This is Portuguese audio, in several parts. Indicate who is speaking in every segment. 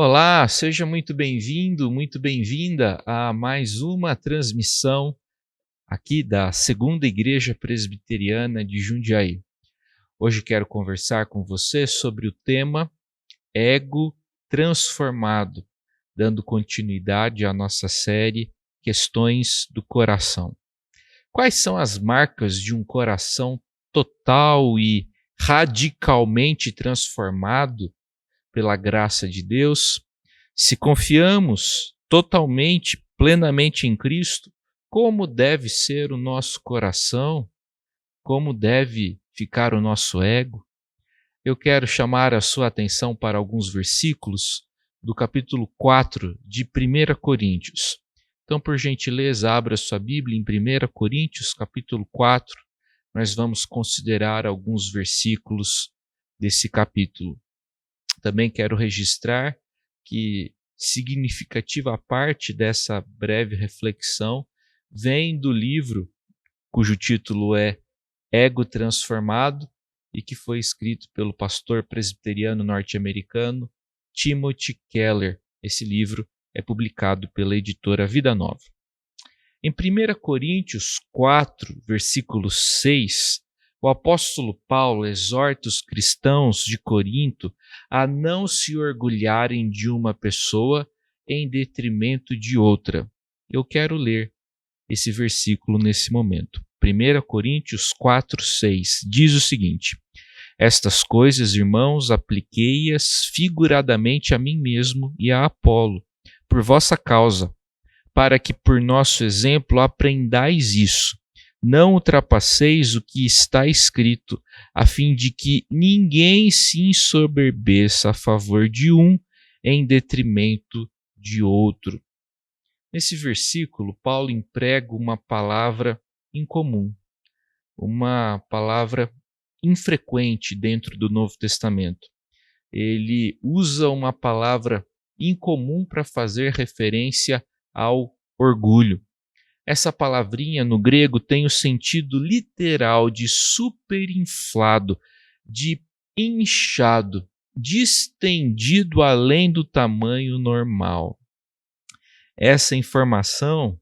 Speaker 1: Olá, seja muito bem-vindo, muito bem-vinda a mais uma transmissão aqui da Segunda Igreja Presbiteriana de Jundiaí. Hoje quero conversar com você sobre o tema Ego Transformado, dando continuidade à nossa série Questões do Coração. Quais são as marcas de um coração total e radicalmente transformado pela graça de Deus? Se confiamos totalmente, plenamente em Cristo, como deve ser o nosso coração? Como deve ficar o nosso ego? Eu quero chamar a sua atenção para alguns versículos do capítulo 4 de 1 Coríntios. Então, por gentileza, abra sua Bíblia em 1 Coríntios, capítulo 4. Nós vamos considerar alguns versículos desse capítulo. Também quero registrar que significativa parte dessa breve reflexão vem do livro cujo título é Ego Transformado e que foi escrito pelo pastor presbiteriano norte-americano Timothy Keller. Esse livro é publicado pela editora Vida Nova. Em 1 Coríntios 4, versículo 6, o apóstolo Paulo exorta os cristãos de Corinto a não se orgulharem de uma pessoa em detrimento de outra. Eu quero ler esse versículo nesse momento. 1 Coríntios 4, 6 diz o seguinte: Estas coisas, irmãos, apliquei-as figuradamente a mim mesmo e a Apolo, por vossa causa, para que por nosso exemplo aprendais isso. Não ultrapasseis o que está escrito, a fim de que ninguém se ensoberbeça a favor de um em detrimento de outro. Nesse versículo, Paulo emprega uma palavra incomum, uma palavra infrequente dentro do Novo Testamento. Ele usa uma palavra incomum para fazer referência ao orgulho. Essa palavrinha no grego tem o sentido literal de superinflado, de inchado, distendido além do tamanho normal. Essa informação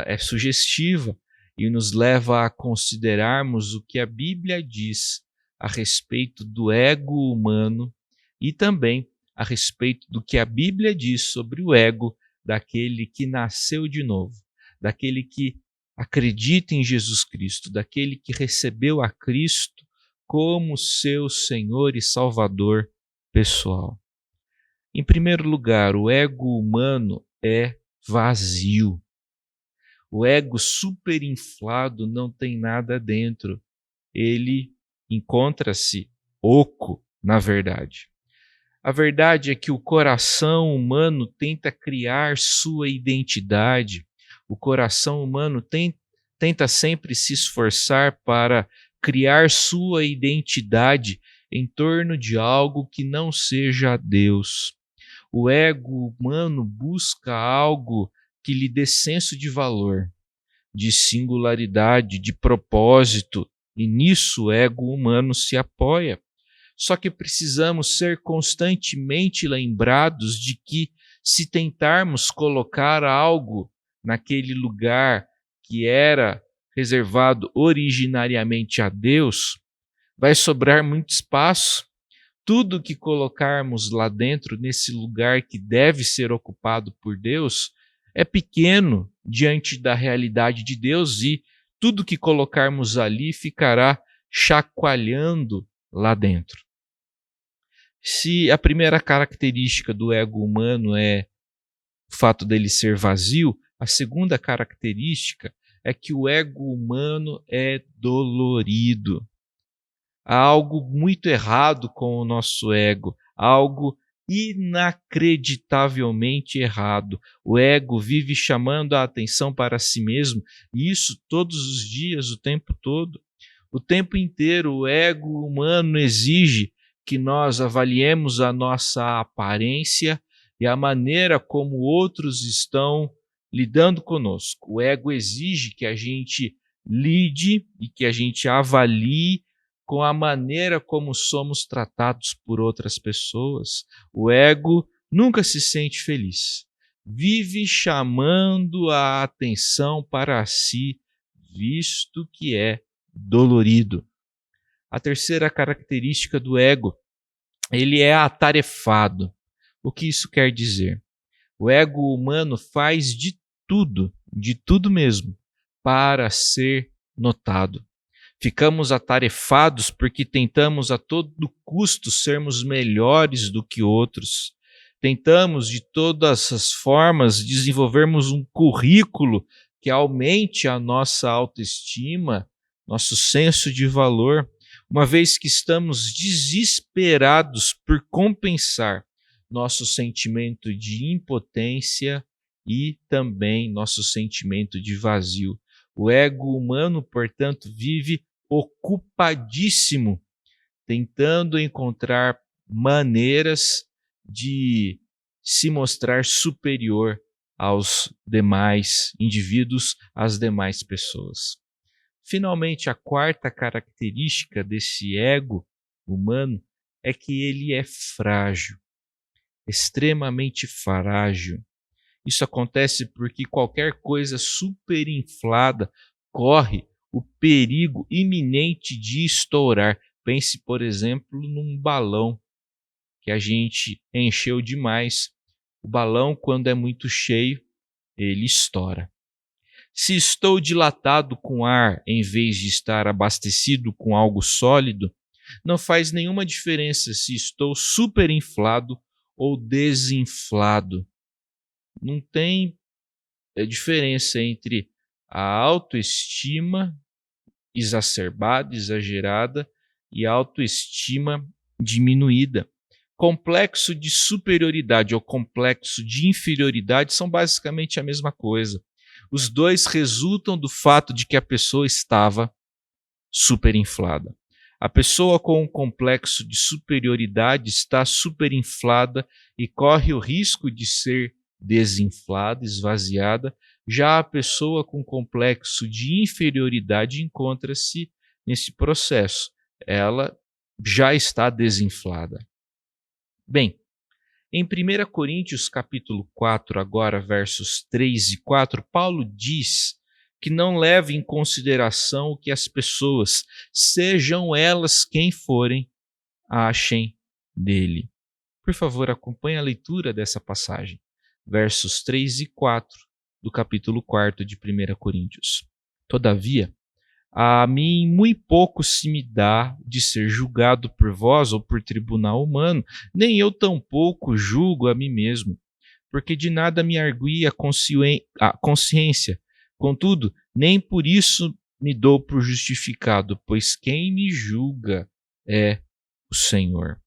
Speaker 1: é sugestiva e nos leva a considerarmos o que a Bíblia diz a respeito do ego humano e também a respeito do que a Bíblia diz sobre o ego daquele que nasceu de novo, daquele que acredita em Jesus Cristo, daquele que recebeu a Cristo como seu Senhor e Salvador pessoal. Em primeiro lugar, o ego humano é vazio. O ego superinflado não tem nada dentro. Ele encontra-se oco, na verdade. A verdade é que o coração humano tenta criar sua identidade. O coração humano tenta sempre se esforçar para criar sua identidade em torno de algo que não seja Deus. O ego humano busca algo que lhe dê senso de valor, de singularidade, de propósito, e nisso o ego humano se apoia. Só que precisamos ser constantemente lembrados de que, se tentarmos colocar algo naquele lugar que era reservado originariamente a Deus, vai sobrar muito espaço. Tudo que colocarmos lá dentro, nesse lugar que deve ser ocupado por Deus, é pequeno diante da realidade de Deus, e tudo que colocarmos ali ficará chacoalhando lá dentro. Se a primeira característica do ego humano é o fato dele ser vazio, a segunda característica é que o ego humano é dolorido. Há algo muito errado com o nosso ego, algo inacreditavelmente errado. O ego vive chamando a atenção para si mesmo, e isso todos os dias, o tempo todo. O tempo inteiro, o ego humano exige que nós avaliemos a nossa aparência e a maneira como outros estão lidando conosco. O ego exige que a gente lide e que a gente avalie com a maneira como somos tratados por outras pessoas, o ego nunca se sente feliz. Vive chamando a atenção para si, visto que é dolorido. A terceira característica do ego, ele é atarefado. O que isso quer dizer? O ego humano faz de tudo mesmo, para ser notado. Ficamos atarefados porque tentamos a todo custo sermos melhores do que outros. Tentamos de todas as formas desenvolvermos um currículo que aumente a nossa autoestima, nosso senso de valor, uma vez que estamos desesperados por compensar nosso sentimento de impotência e também nosso sentimento de vazio. O ego humano, portanto, vive ocupadíssimo, tentando encontrar maneiras de se mostrar superior aos demais indivíduos, às demais pessoas. Finalmente, a quarta característica desse ego humano é que ele é frágil, extremamente frágil. Isso acontece porque qualquer coisa superinflada corre o perigo iminente de estourar. Pense, por exemplo, num balão que a gente encheu demais. O balão, quando é muito cheio, ele estoura. Se estou dilatado com ar em vez de estar abastecido com algo sólido, não faz nenhuma diferença se estou superinflado ou desinflado. Não tem diferença entre a autoestima exacerbada, exagerada, e a autoestima diminuída. Complexo de superioridade ou complexo de inferioridade são basicamente a mesma coisa. Os dois resultam do fato de que a pessoa estava superinflada. A pessoa com um complexo de superioridade está superinflada e corre o risco de ser desinflada, esvaziada. Já a pessoa com complexo de inferioridade encontra-se nesse processo. Ela já está desinflada. Bem, em 1 Coríntios capítulo 4, agora versos 3 e 4, Paulo diz que não leve em consideração o que as pessoas, sejam elas quem forem, achem dele. Por favor, acompanhe a leitura dessa passagem, versos 3 e 4 do capítulo 4 de 1 Coríntios. Todavia, a mim muito pouco se me dá de ser julgado por vós ou por tribunal humano, nem eu tampouco julgo a mim mesmo, porque de nada me argui a consciência. Contudo, nem por isso me dou por justificado, pois quem me julga é o Senhor.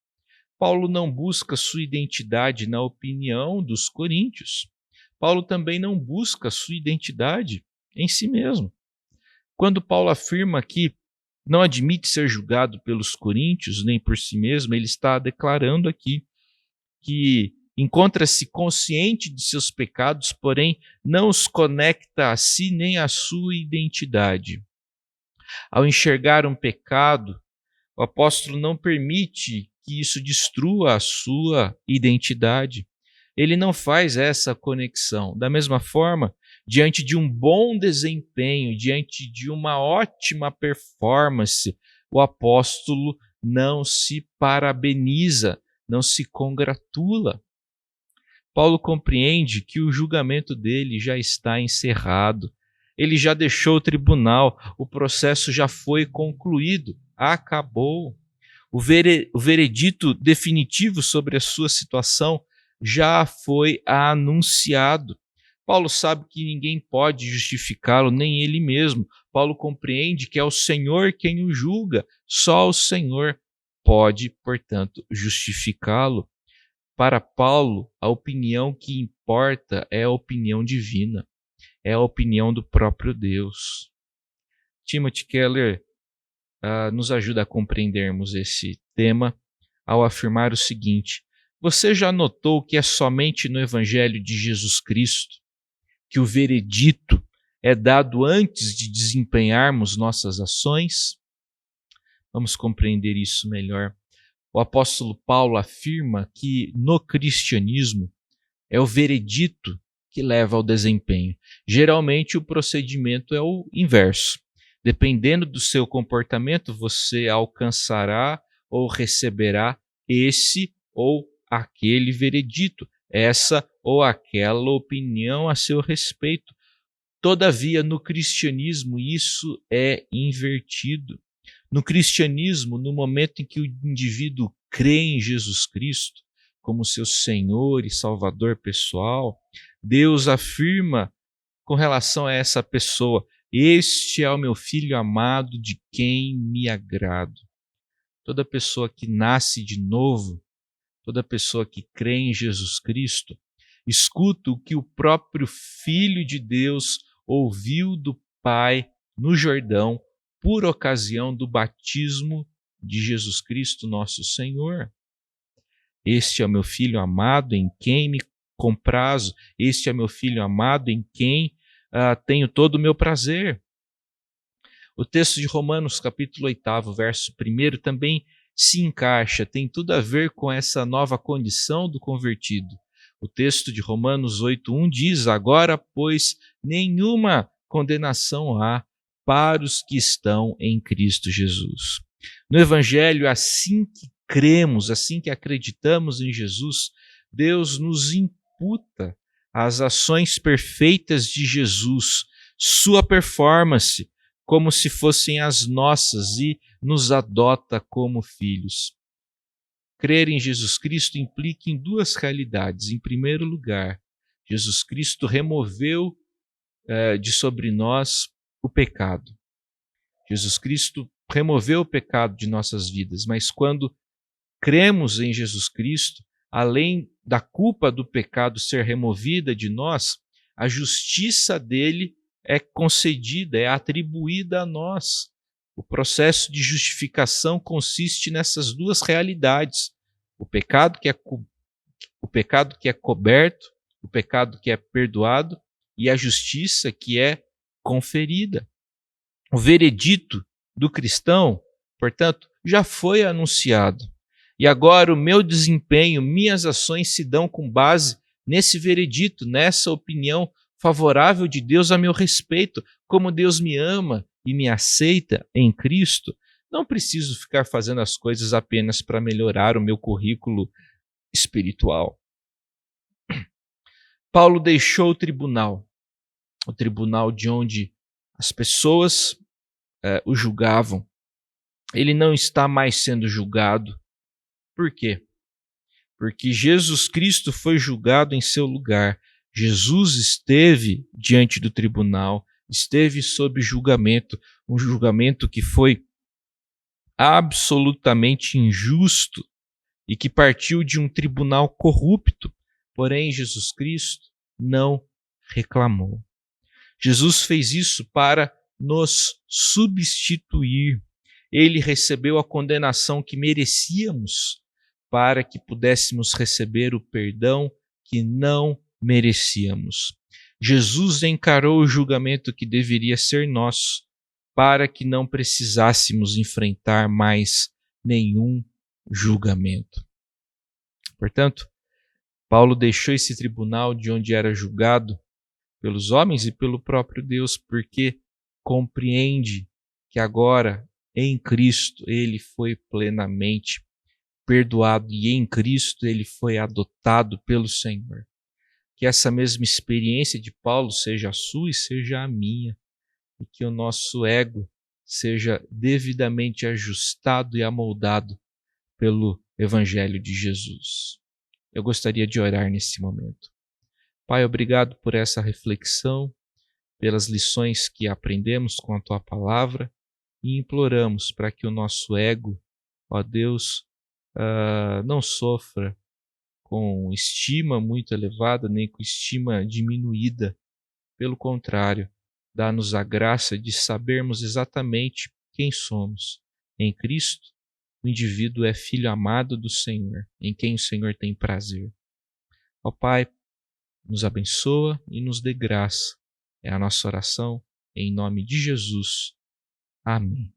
Speaker 1: Paulo não busca sua identidade na opinião dos coríntios. Paulo também não busca sua identidade em si mesmo. Quando Paulo afirma que não admite ser julgado pelos coríntios nem por si mesmo, ele está declarando aqui que encontra-se consciente de seus pecados, porém não os conecta a si nem à sua identidade. Ao enxergar um pecado, o apóstolo não permite que isso destrua a sua identidade. Ele não faz essa conexão. Da mesma forma, diante de um bom desempenho, diante de uma ótima performance, o apóstolo não se parabeniza, não se congratula. Paulo compreende que o julgamento dele já está encerrado. Ele já deixou o tribunal, o processo já foi concluído, acabou. O veredito definitivo sobre a sua situação já foi anunciado. Paulo sabe que ninguém pode justificá-lo, nem ele mesmo. Paulo compreende que é o Senhor quem o julga. Só o Senhor pode, portanto, justificá-lo. Para Paulo, a opinião que importa é a opinião divina, é a opinião do próprio Deus. Timothy Keller nos ajuda a compreendermos esse tema ao afirmar o seguinte: você já notou que é somente no Evangelho de Jesus Cristo que o veredito é dado antes de desempenharmos nossas ações? vamos compreender isso melhor. O apóstolo Paulo afirma que no cristianismo é o veredito que leva ao desempenho. Geralmente o procedimento é o inverso. Dependendo do seu comportamento, você alcançará ou receberá esse ou aquele veredito, essa ou aquela opinião a seu respeito. Todavia, no cristianismo, isso é invertido. No cristianismo, no momento em que o indivíduo crê em Jesus Cristo como seu Senhor e Salvador pessoal, Deus afirma com relação a essa pessoa: este é o meu filho amado de quem me agrado. Toda pessoa que nasce de novo, toda pessoa que crê em Jesus Cristo, escuta o que o próprio Filho de Deus ouviu do Pai no Jordão por ocasião do batismo de Jesus Cristo, nosso Senhor. Este é o meu filho amado em quem me comprazo, este é meu filho amado em quem tenho todo o meu prazer. O texto de Romanos, capítulo 8, verso 1, também se encaixa, tem tudo a ver com essa nova condição do convertido. O texto de Romanos 8:1 diz: agora, pois, nenhuma condenação há para os que estão em Cristo Jesus. No Evangelho, assim que cremos, assim que acreditamos em Jesus, Deus nos imputa as ações perfeitas de Jesus, sua performance, como se fossem as nossas, e nos adota como filhos. Crer em Jesus Cristo implica em duas realidades. Em primeiro lugar, Jesus Cristo removeu de sobre nós o pecado. Jesus Cristo removeu o pecado de nossas vidas, mas quando cremos em Jesus Cristo, além da culpa do pecado ser removida de nós, a justiça dele é concedida, é atribuída a nós. O processo de justificação consiste nessas duas realidades: o pecado que é coberto, o pecado que é perdoado e a justiça que é conferida. O veredito do cristão, portanto, já foi anunciado. E agora o meu desempenho, minhas ações se dão com base nesse veredito, nessa opinião favorável de Deus a meu respeito, como Deus me ama e me aceita em Cristo. Não preciso ficar fazendo as coisas apenas para melhorar o meu currículo espiritual. Paulo deixou o tribunal de onde as pessoas o julgavam. Ele não está mais sendo julgado. Por quê? Porque Jesus Cristo foi julgado em seu lugar. Jesus esteve diante do tribunal, esteve sob julgamento, um julgamento que foi absolutamente injusto e que partiu de um tribunal corrupto. Porém, Jesus Cristo não reclamou. Jesus fez isso para nos substituir. Ele recebeu a condenação que merecíamos para que pudéssemos receber o perdão que não merecíamos. Jesus encarou o julgamento que deveria ser nosso para que não precisássemos enfrentar mais nenhum julgamento. Portanto, Paulo deixou esse tribunal de onde era julgado pelos homens e pelo próprio Deus, porque compreende que agora, em Cristo, ele foi plenamente perdoado e em Cristo ele foi adotado pelo Senhor. Que essa mesma experiência de Paulo seja a sua e seja a minha, e que o nosso ego seja devidamente ajustado e amoldado pelo Evangelho de Jesus. Eu gostaria de orar nesse momento. Pai, obrigado por essa reflexão, pelas lições que aprendemos com a Tua Palavra, e imploramos para que o nosso ego, ó Deus, não sofra com estima muito elevada, nem com estima diminuída. Pelo contrário, dá-nos a graça de sabermos exatamente quem somos. Em Cristo, o indivíduo é filho amado do Senhor, em quem o Senhor tem prazer. Ó Pai, nos abençoa e nos dê graça. É a nossa oração, em nome de Jesus. Amém.